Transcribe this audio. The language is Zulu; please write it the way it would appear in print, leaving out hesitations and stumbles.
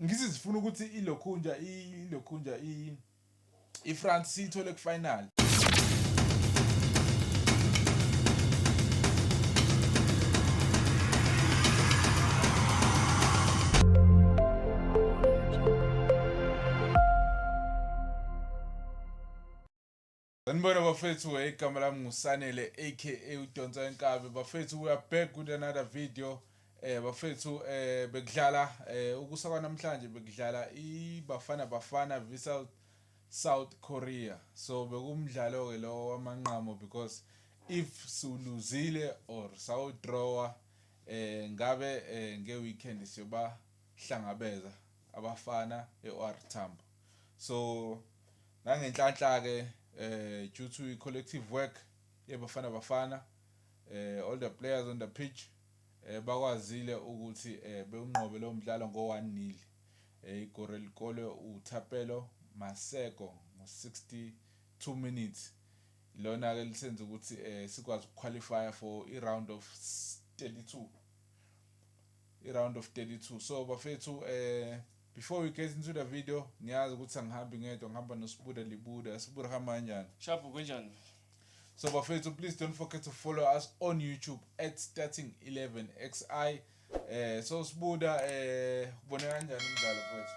ngithi sifuna ukuthi ilokhunja iFrance siyithole kufinal. Sanibona bafethu, igama lami nguSanele aka uDonsa Nkabi. Bafethu, we are back with another video. Bafethu, bekudlala ukusaka namhlanje bekudlala iBafana Bafana vs South Korea. So bekumdlalo ke lo wamanqamo, because if suluzile or saw draw ngabe ngeweekend siyoba hlangabeza abafana eOR Tambo. So nangenhlanhla ke due to collective work yeBafana Bafana, all the players on the pitch bakwazile ukuthi beunqobe lo mdlalo ngo-1-0. Igore likole uThapelo Maseko ngo-62 minutes. Ilona ke lisenza ukuthi sikwazi ukuqualify for i-round of 32. So bafethu, before we get into the video, ngiyazi ukuthi angihambi ngedwa, ngihamba noSibuda Libuda. Sibuda hamba kanjani? Shabu kunjani? So bafethu, please don't forget to follow us on YouTube at Starting11xi. So Sibuda, ubone kanjani umdlalo mfethu?